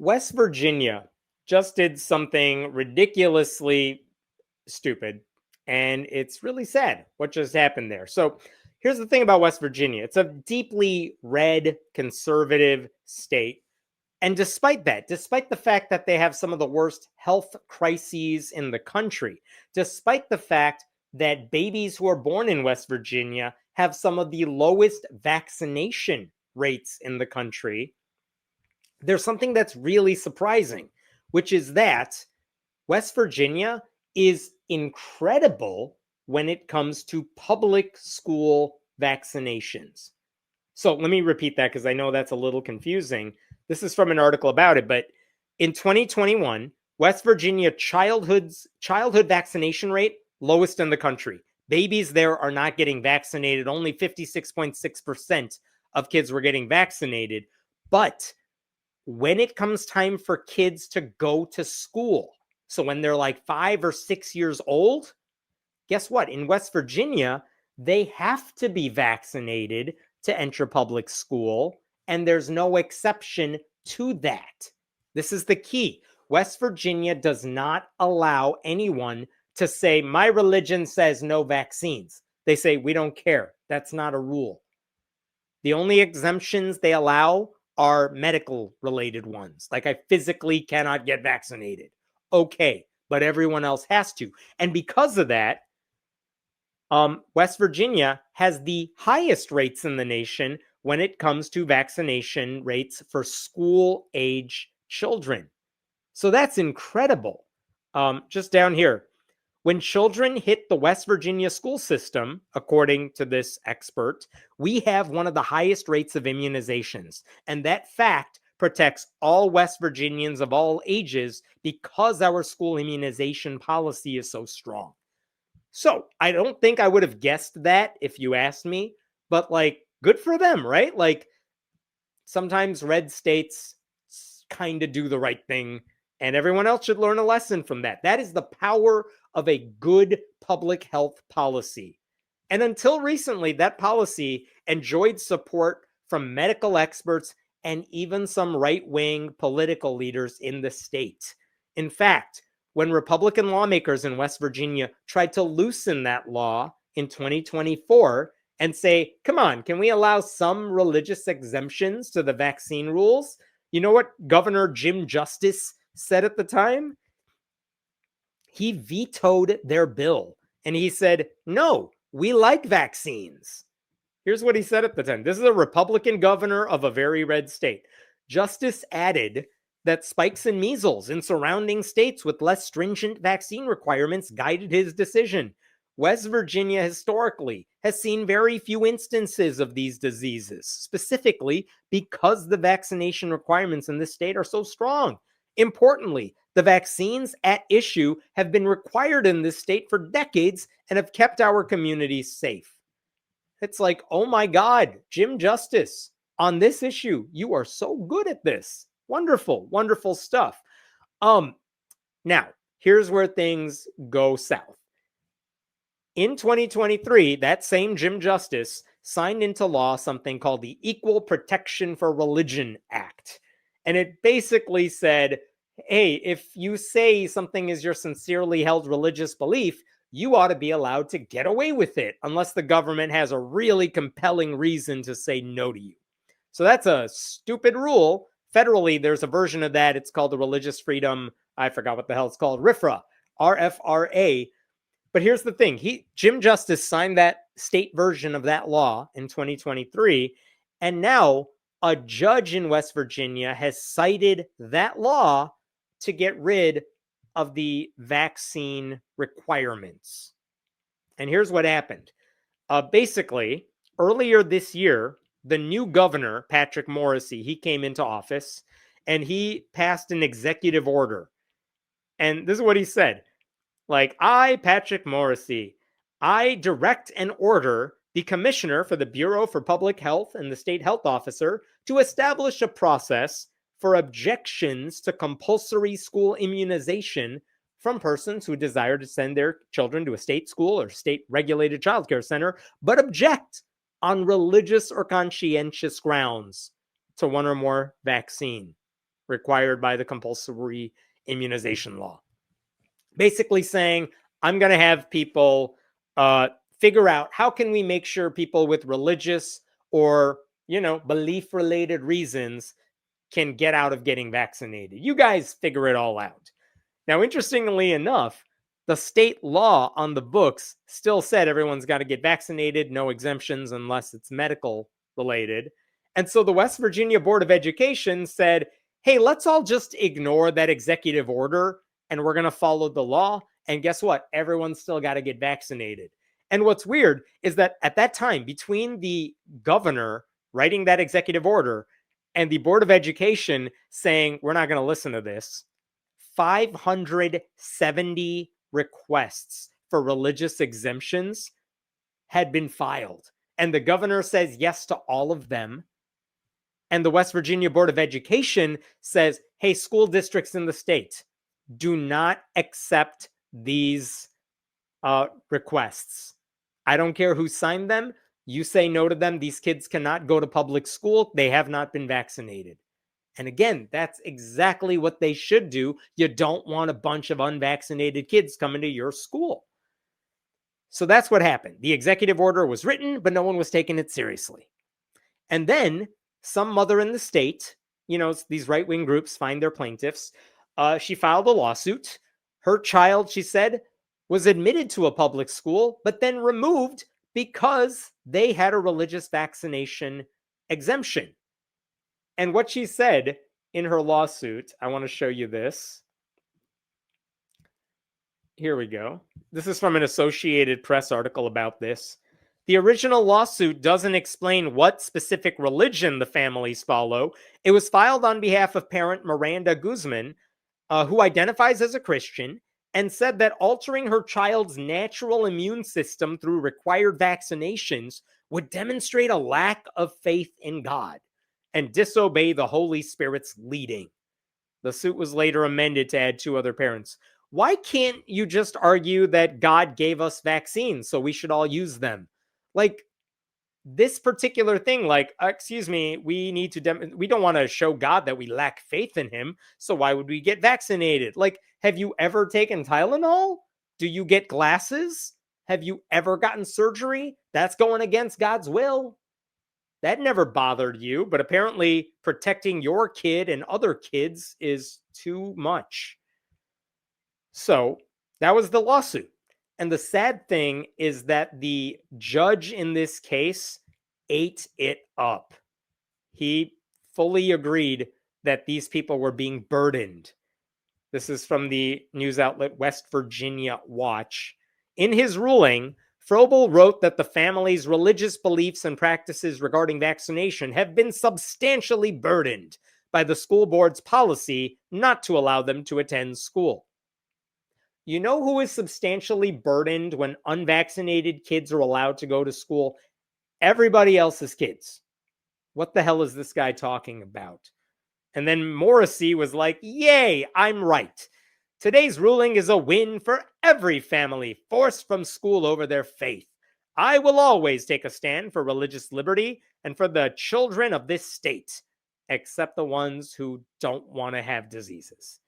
West Virginia just did something ridiculously stupid, and it's really sad what just happened there. So, here's the thing about West Virginia, it's a deeply red conservative state. And despite that, despite the fact that they have some of the worst health crises in the country, despite the fact that babies who are born in West Virginia have some of the lowest vaccination rates in the country, there's something that's really surprising, which is that West Virginia is incredible when it comes to public school vaccinations. So let me repeat that because I know that's a little confusing. This is from an article about it, but in 2021, West Virginia childhood vaccination rate lowest in the country. Babies there are not getting vaccinated. Only 56.6% of kids were getting vaccinated. But when it comes time for kids to go to school, so when they're like 5 or 6 years old, guess what? In West Virginia, they have to be vaccinated to enter public school, and there's no exception to that. This is the key. West Virginia does not allow anyone to say, my religion says no vaccines. They say, we don't care. That's not a rule. The only exemptions they allow are medical related ones. Like, I physically cannot get vaccinated. Okay, but everyone else has to. And because of that, West Virginia has the highest rates in the nation when it comes to vaccination rates for school-age children. So that's incredible. Just down here, when children hit the West Virginia school system, according to this expert, we have one of the highest rates of immunizations. And that fact protects all West Virginians of all ages because our school immunization policy is so strong. So I don't think I would have guessed that if you asked me, but like, good for them, right? Like, sometimes red states kind of do the right thing, and everyone else should learn a lesson from that. That is the power of a good public health policy. And until recently, that policy enjoyed support from medical experts and even some right-wing political leaders in the state. In fact, when Republican lawmakers in West Virginia tried to loosen that law in 2024 and say, come on, can we allow some religious exemptions to the vaccine rules? You know what Governor Jim Justice said at the time? He vetoed their bill and he said, no, we like vaccines. Here's what he said at the time. This is a Republican governor of a very red state. Justice added that spikes in measles in surrounding states with less stringent vaccine requirements guided his decision. West Virginia historically has seen very few instances of these diseases, specifically because the vaccination requirements in this state are so strong. Importantly, the vaccines at issue have been required in this state for decades and have kept our communities safe. It's like, oh my God, Jim Justice, on this issue, you are so good at this. Wonderful, wonderful stuff. Now, here's where things go south. In 2023, that same Jim Justice signed into law something called the Equal Protection for Religion Act. And it basically said, hey, if you say something is your sincerely held religious belief, you ought to be allowed to get away with it unless the government has a really compelling reason to say no to you. So that's a stupid rule. Federally, there's a version of that. It's called the Religious Freedom, I forgot what the hell it's called, RFRA, R-F-R-A. But here's the thing. Jim Justice signed that state version of that law in 2023. And now a judge in West Virginia has cited that law to get rid of the vaccine requirements. And here's what happened. Basically, earlier this year, the new governor, Patrick Morrisey, he came into office and he passed an executive order. And this is what he said. Like, I, Patrick Morrisey, I direct and order the commissioner for the Bureau for Public Health and the state health officer to establish a process for objections to compulsory school immunization from persons who desire to send their children to a state school or state-regulated childcare center, but object on religious or conscientious grounds to one or more vaccine required by the compulsory immunization law. Basically saying, I'm going to have people figure out how can we make sure people with religious or, belief related reasons can get out of getting vaccinated. You guys figure it all out. Now, interestingly enough, the state law on the books still said everyone's got to get vaccinated, no exemptions unless it's medical related. And so the West Virginia Board of Education said, hey, let's all just ignore that executive order and we're going to follow the law. And guess what? Everyone's still got to get vaccinated. And what's weird is that at that time, between the governor writing that executive order and the Board of Education saying, we're not going to listen to this, 570 requests for religious exemptions had been filed. And the governor says yes to all of them. And the West Virginia Board of Education says, hey, school districts in the state, do not accept these requests. I don't care who signed them. You say no to them. These kids cannot go to public school. They have not been vaccinated. And again, that's exactly what they should do. You don't want a bunch of unvaccinated kids coming to your school. So that's what happened. The executive order was written, but no one was taking it seriously. And then some mother in the state, these right-wing groups find their plaintiffs. She filed a lawsuit. Her child, she said, was admitted to a public school, but then removed because they had a religious vaccination exemption. And what she said in her lawsuit, I want to show you this. Here we go. This is from an Associated Press article about this. The original lawsuit doesn't explain what specific religion the families follow. It was filed on behalf of parent Miranda Guzman, who identifies as a Christian, and said that altering her child's natural immune system through required vaccinations would demonstrate a lack of faith in God and disobey the Holy Spirit's leading. The suit was later amended to add 2 other parents. Why can't you just argue that God gave us vaccines, so we should all use them? Like, this particular thing, excuse me, we need to, we don't want to show God that we lack faith in him, so why would we get vaccinated? Like, have you ever taken Tylenol? Do you get glasses? Have you ever gotten surgery? That's going against God's will. That never bothered you, but apparently protecting your kid and other kids is too much. So that was the lawsuit. And the sad thing is that the judge in this case ate it up. He fully agreed that these people were being burdened. This is from the news outlet West Virginia Watch. In his ruling, Frobel wrote that the family's religious beliefs and practices regarding vaccination have been substantially burdened by the school board's policy not to allow them to attend school. You know who is substantially burdened when unvaccinated kids are allowed to go to school? Everybody else's kids. What the hell is this guy talking about? And then Morrissey was like, yay, I'm right. Today's ruling is a win for every family forced from school over their faith. I will always take a stand for religious liberty and for the children of this state, except the ones who don't want to have diseases.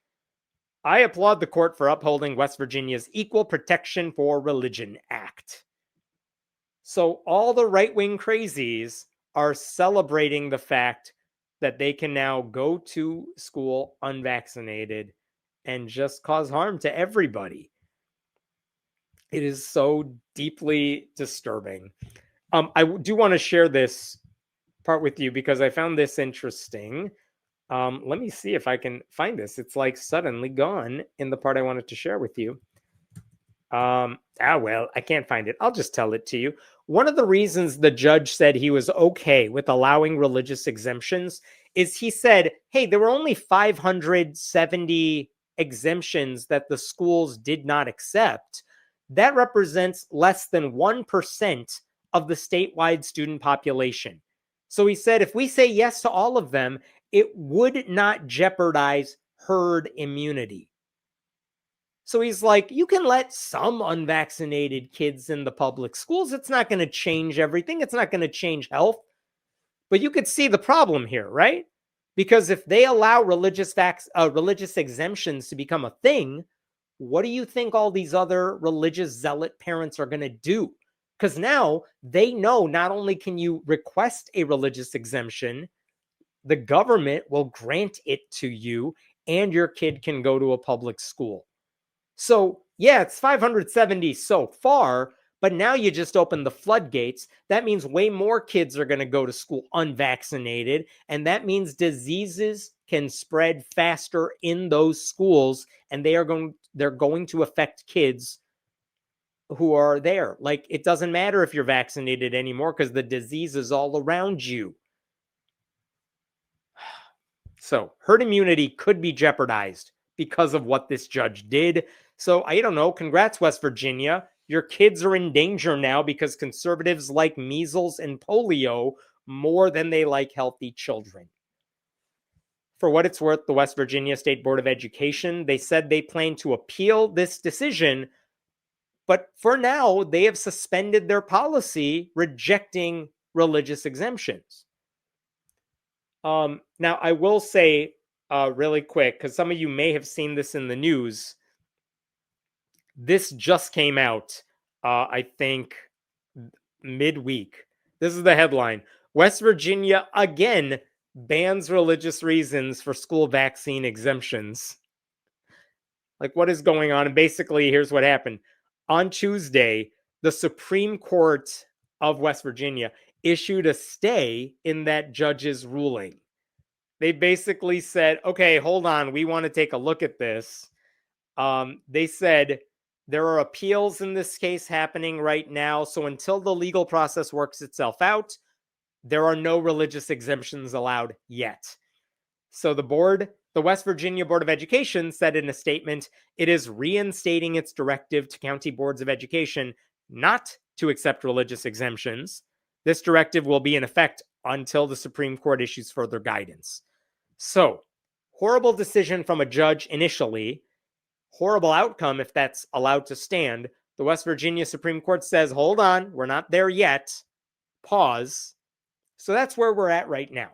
I applaud the court for upholding West Virginia's Equal Protection for Religion Act. So all the right-wing crazies are celebrating the fact that they can now go to school unvaccinated and just cause harm to everybody. It is so deeply disturbing. I do want to share this part with you because I found this interesting. Let me see if I can find this. It's like suddenly gone in the part I wanted to share with you. Well, I can't find it. I'll just tell it to you. One of the reasons the judge said he was okay with allowing religious exemptions is he said, hey, there were only 570 exemptions that the schools did not accept. That represents less than 1% of the statewide student population. So he said, if we say yes to all of them, it would not jeopardize herd immunity. So he's like, you can let some unvaccinated kids in the public schools. It's not going to change everything. It's not going to change health. But you could see the problem here, right? Because if they allow religious exemptions to become a thing, what do you think all these other religious zealot parents are going to do? Because now they know not only can you request a religious exemption, the government will grant it to you, and your kid can go to a public school. So, yeah, it's 570 so far, but now you just open the floodgates. That means way more kids are going to go to school unvaccinated, and that means diseases can spread faster in those schools, and they're going to affect kids who are there. Like, it doesn't matter if you're vaccinated anymore because the disease is all around you. So herd immunity could be jeopardized because of what this judge did. So I don't know. Congrats, West Virginia. Your kids are in danger now because conservatives like measles and polio more than they like healthy children. For what it's worth, the West Virginia State Board of Education, they said they plan to appeal this decision, but for now, they have suspended their policy rejecting religious exemptions. Now, I will say really quick, because some of you may have seen this in the news. This just came out, I think, midweek. This is the headline. West Virginia again bans religious reasons for school vaccine exemptions. Like, what is going on? And basically, here's what happened. On Tuesday, the Supreme Court of West Virginia issued a stay in that judge's ruling. They basically said, okay, hold on, we want to take a look at this. They said there are appeals in this case happening right now. So until the legal process works itself out, there are no religious exemptions allowed yet. So the West Virginia Board of Education said in a statement, it is reinstating its directive to county boards of education not to accept religious exemptions. This directive will be in effect until the Supreme Court issues further guidance. So, horrible decision from a judge initially, horrible outcome if that's allowed to stand. The West Virginia Supreme Court says, hold on, we're not there yet. Pause. So that's where we're at right now.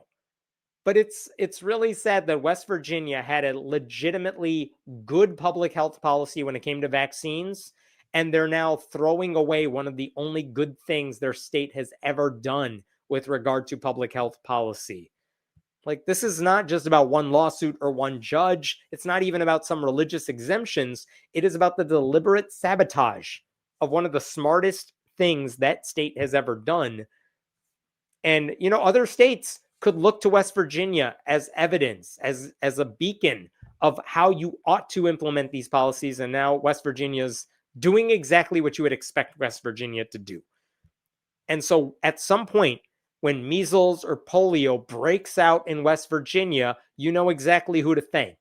But it's really sad that West Virginia had a legitimately good public health policy when it came to vaccines, and they're now throwing away one of the only good things their state has ever done with regard to public health policy. Like, this is not just about one lawsuit or one judge. It's not even about some religious exemptions. It is about the deliberate sabotage of one of the smartest things that state has ever done. And, other states could look to West Virginia as evidence, as a beacon of how you ought to implement these policies. And now West Virginia's doing exactly what you would expect West Virginia to do. And so at some point, when measles or polio breaks out in West Virginia, you know exactly who to thank.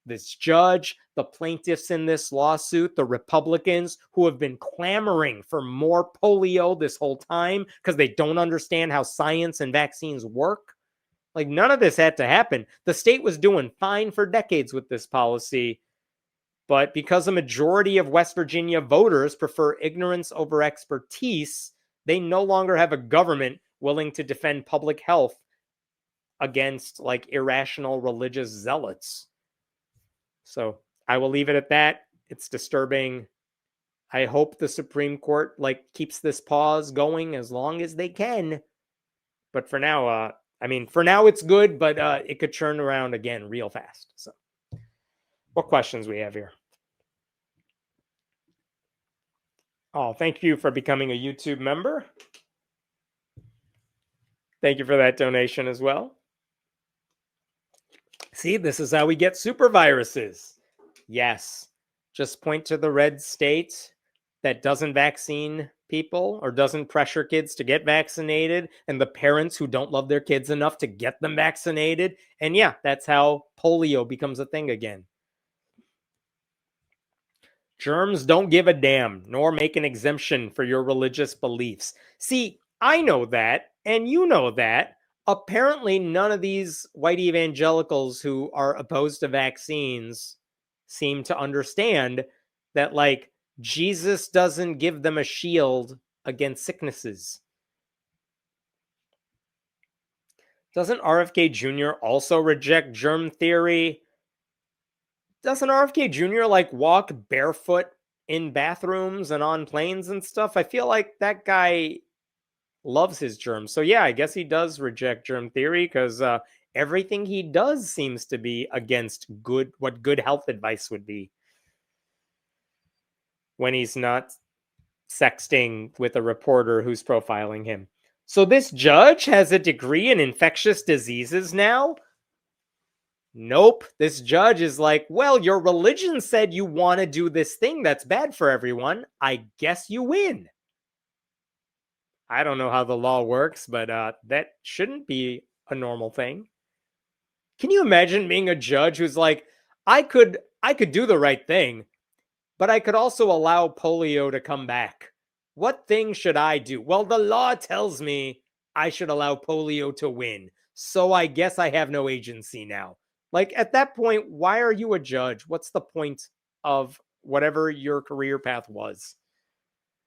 This judge, the plaintiffs in this lawsuit, the Republicans who have been clamoring for more polio this whole time because they don't understand how science and vaccines work. Like, none of this had to happen. The state was doing fine for decades with this policy. But because a majority of West Virginia voters prefer ignorance over expertise, they no longer have a government willing to defend public health against like irrational religious zealots. So I will leave it at that. It's disturbing. I hope the Supreme Court keeps this pause going as long as they can. But for now, for now it's good, but it could turn around again real fast. So what questions we have here? Oh, thank you for becoming a YouTube member. Thank you for that donation as well. See, this is how we get super viruses. Yes. Just point to the red state that doesn't vaccine people or doesn't pressure kids to get vaccinated, and the parents who don't love their kids enough to get them vaccinated. And yeah, that's how polio becomes a thing again. Germs don't give a damn, nor make an exemption for your religious beliefs. See, I know that, and you know that. Apparently, none of these white evangelicals who are opposed to vaccines seem to understand that, Jesus doesn't give them a shield against sicknesses. Doesn't RFK Jr. also reject germ theory? Doesn't RFK Jr. like walk barefoot in bathrooms and on planes and stuff? I feel like that guy loves his germs. So yeah, I guess he does reject germ theory because everything he does seems to be against what good health advice would be when he's not sexting with a reporter who's profiling him. So this judge has a degree in infectious diseases now? Nope. This judge is like, well, your religion said you want to do this thing that's bad for everyone. I guess you win. I don't know how the law works, but that shouldn't be a normal thing. Can you imagine being a judge who's like, I could do the right thing, but I could also allow polio to come back. What thing should I do? Well, the law tells me I should allow polio to win. So I guess I have no agency now. Like at that point, why are you a judge? What's the point of whatever your career path was?